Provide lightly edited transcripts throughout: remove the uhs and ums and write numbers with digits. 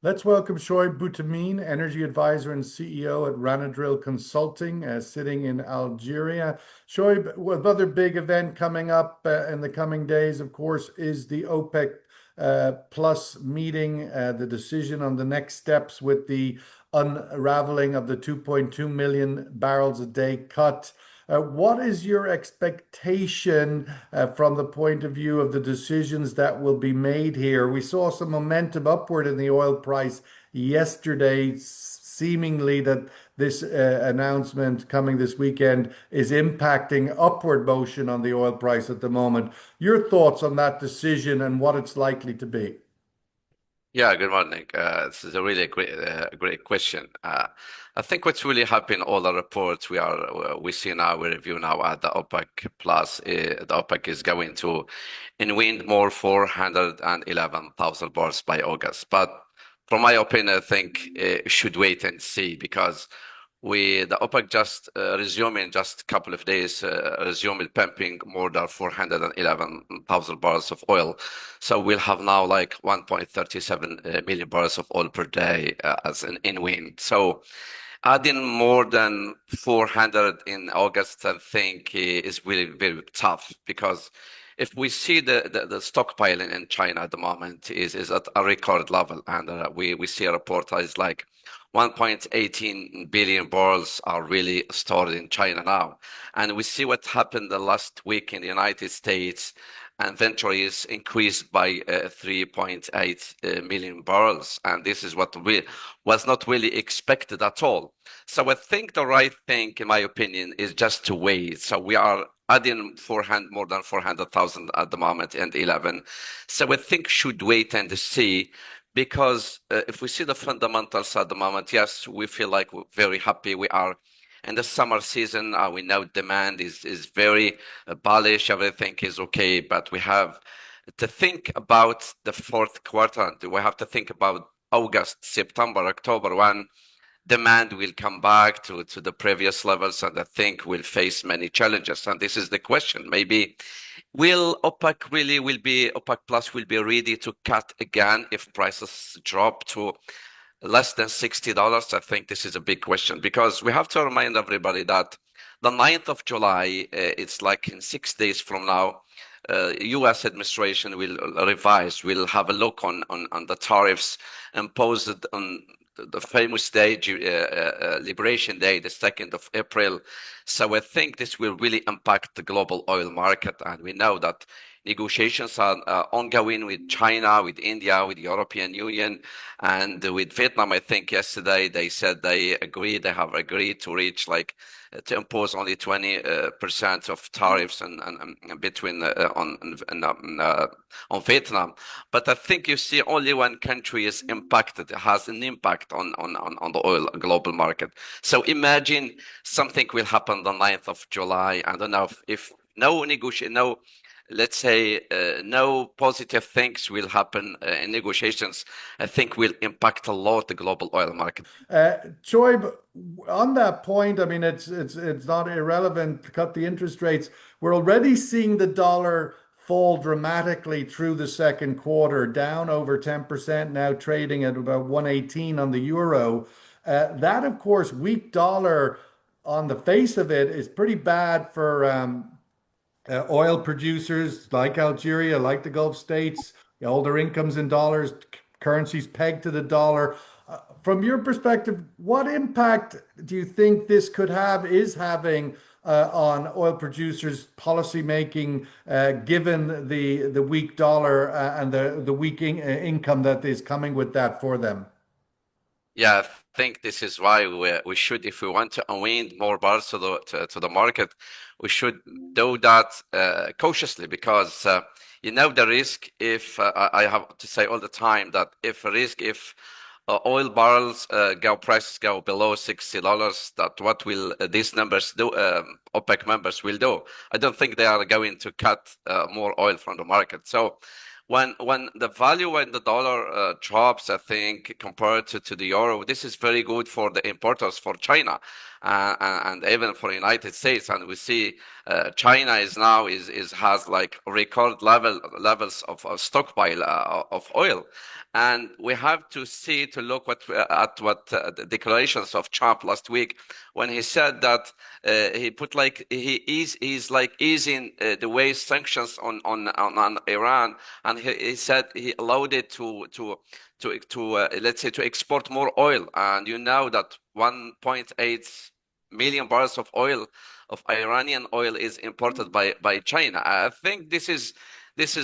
Let's welcome Choeib Boutamine, Energy Advisor and CEO at Ranadrill Consulting, sitting in Algeria. Choeib, another big event coming up in the coming days, of course, is the OPEC Plus meeting, the decision on the next steps with the unraveling of the 2.2 million barrels a day cut. What is your expectation from the point of view of the decisions that will be made here? We saw some momentum upward in the oil price yesterday, seemingly that this announcement coming this weekend is impacting upward motion on the oil price at the moment. Your thoughts on that decision and what it's likely to be? Yeah, good morning. This is a really great question. I think what's really happened, all the reports we see now, we review now at the OPEC Plus, the OPEC is going to unwind more 411,000 barrels by August. But from my opinion, I think should wait and see because the OPEC just resuming just a couple of days, resumed pumping more than 411,000 barrels of oil. So we'll have now like 1.37 million barrels of oil per day as an in-wind. So adding more than 400 in August, I think is really very tough because if we see the stockpiling in China at the moment is at a record level, and we see a report is like 1.18 billion barrels are really stored in China now. And we see what happened the last week in the United States. Inventories increased by 3.8 million barrels. And this is what was not really expected at all. So I think the right thing, in my opinion, is just to wait. So we are adding more than 400,000 at the moment and 11. So I think should wait and see because if we see the fundamentals at the moment, yes, we feel like we're very happy. We are in the summer season. We know demand is very bullish. Everything is okay, but we have to think about the fourth quarter. We have to think about August, September, October, when demand will come back to the previous levels, and I think we'll face many challenges. And this is the question. Maybe OPEC Plus will be ready to cut again if prices drop to less than $60? I think this is a big question because we have to remind everybody that the 9th of July, it's like in 6 days from now, U.S. administration will have a look on the tariffs imposed on the famous day, Liberation Day, the 2nd of April. So I think this will really impact the global oil market. And we know that negotiations are ongoing with China, with India, with the European Union, and with Vietnam. I think yesterday they said they have agreed to reach to impose only 20% of tariffs and between on Vietnam. But I think you see only one country is impacted, has an impact on the oil global market. So imagine something will happen the 9th of July. I don't know if no negotiation, no, let's say no positive things will happen in negotiations, I think will impact a lot the global oil market. Choeib, on that point, I mean, it's not irrelevant to cut the interest rates. We're already seeing the dollar fall dramatically through the second quarter, down over 10%, now trading at about 118 on the euro. That, of course, weak dollar on the face of it is pretty bad for oil producers like Algeria, like the Gulf states, all their incomes in dollars, currencies pegged to the dollar. From your perspective, what impact do you think this could have, is having on oil producers' policy making, given the weak dollar and the weak income that is coming with that for them? Yeah, I think this is why we should, if we want to unwind more barrels to the market, we should do that cautiously because the risk. If I have to say all the time that if oil barrels prices go below $60, that what will these numbers do? OPEC members will do. I don't think they are going to cut more oil from the market. So when the value when the dollar drops, I think compared to the euro, this is very good for the importers for China, and even for United States. And we see China is now is has like record levels of stockpile of oil, and we have to see to look at what the declarations of Trump last week when he said that he put like he's like easing the way sanctions on Iran, and he said he allowed it to let's say to export more oil, and you know that 1.8 million barrels of oil of Iranian oil is imported by China. I think this is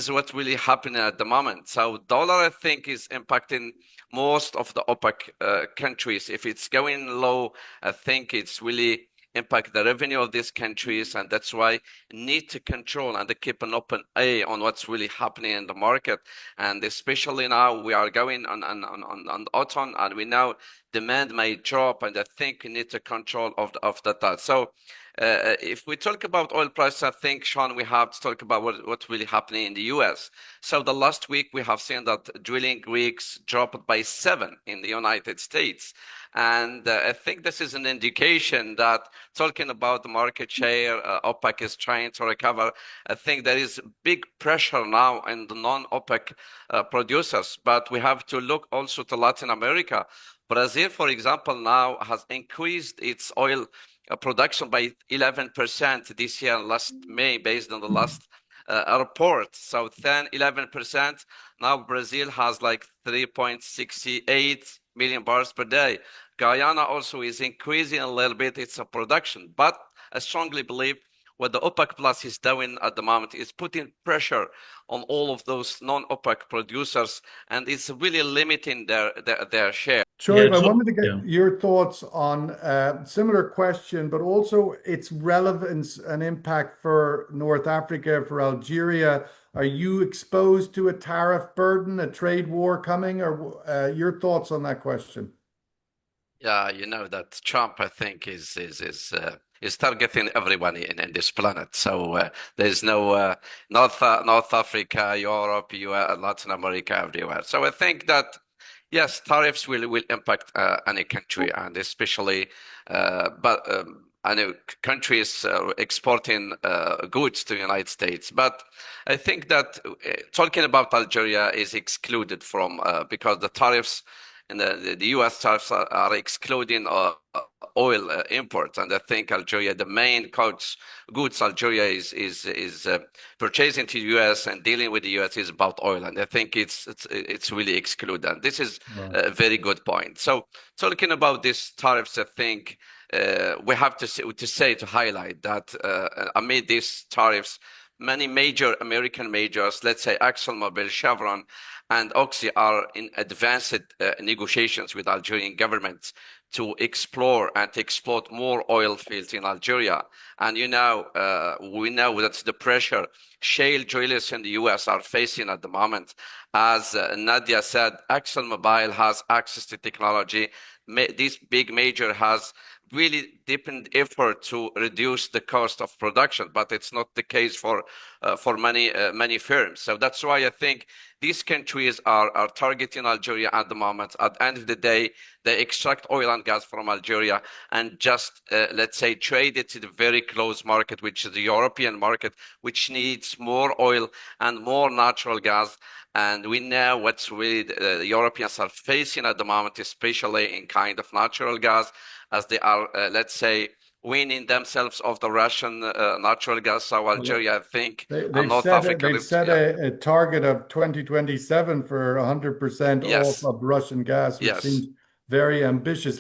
what's really happening at the moment. So dollar, I think, is impacting most of the OPEC countries. If it's going low, I think it's really impact the revenue of these countries, and that's why need to control and to keep an open eye on what's really happening in the market. And especially now we are going on autumn, and we know demand may drop, and I think we need to control of that. So if we talk about oil price, I think, Sean, we have to talk about what's really happening in the US. So the last week we have seen that drilling rigs dropped by 7 in the United States. And I think this is an indication that talking about the market share, OPEC is trying to recover. I think there is big pressure now on the non-OPEC producers, but we have to look also to Latin America. Brazil, for example, now has increased its oil production by 11% this year, last May, based on the last report. So 10, 11%. Now Brazil has like 3.68 million barrels per day. Guyana also is increasing a little bit its production, but I strongly believe what the OPEC Plus is doing at the moment is putting pressure on all of those non-OPEC producers, and it's really limiting their share. Yeah, Choeib, I wanted to yeah. get your thoughts on a similar question, but also its relevance and impact for North Africa, for Algeria. Are you exposed to a tariff burden, a trade war coming, or your thoughts on that question? Yeah, you know that Trump, I think, is targeting everyone in this planet. So there's no North Africa, Europe, US, Latin America, everywhere. So I think that yes, tariffs will impact any country, and especially, but I know countries exporting goods to the United States. But I think that talking about Algeria is excluded from because the tariffs and the U.S. tariffs are excluding oil imports, and I think Algeria, the main goods Algeria is purchasing to the U.S. and dealing with the U.S. is about oil, and I think it's really excluded. And this is Right. a very good point. So talking about these tariffs, I think we have to highlight that amid these tariffs, many major American majors, let's say ExxonMobil, Chevron, and Oxy, are in advanced negotiations with Algerian governments to explore and to exploit more oil fields in Algeria. And we know that the pressure shale drillers in the US are facing at the moment. As Nadia said, ExxonMobil has access to technology. This big major has really deepened effort to reduce the cost of production, but it's not the case for many firms. So that's why I think these countries are targeting Algeria at the moment. At the end of the day, they extract oil and gas from Algeria and just let's say trade it to the very close market, which is the European market, which needs more oil and more natural gas. And we know what's really the Europeans are facing at the moment, especially in kind of natural gas, as they are, let's say, weaning themselves of the Russian natural gas. So Well, Algeria, I think, and they've North set Africa, they've set yeah, a target of 2027 for 100% off yes, of Russian gas, which yes. seems very ambitious.